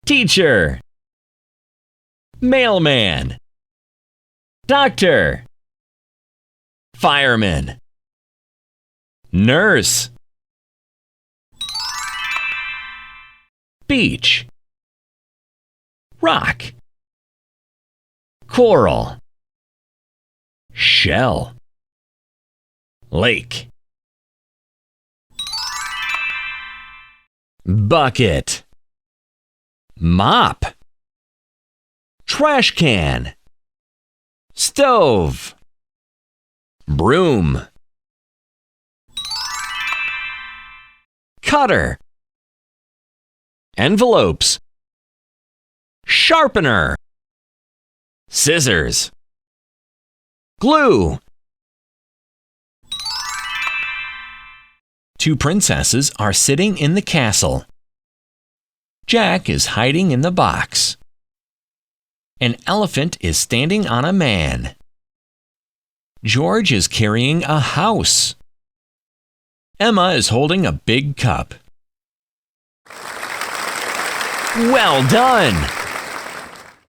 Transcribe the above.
teacher, mailman, doctor, fireman, nurse, beach, rock, coral, shell, lake, bucket, mop, trash can, stove, broom, cutter, envelopes, sharpener, scissors, glue. Two princesses are sitting in the castle. Jack is hiding in the box. An elephant is standing on a man. George is carrying a house. Emma is holding a big cup. Well done!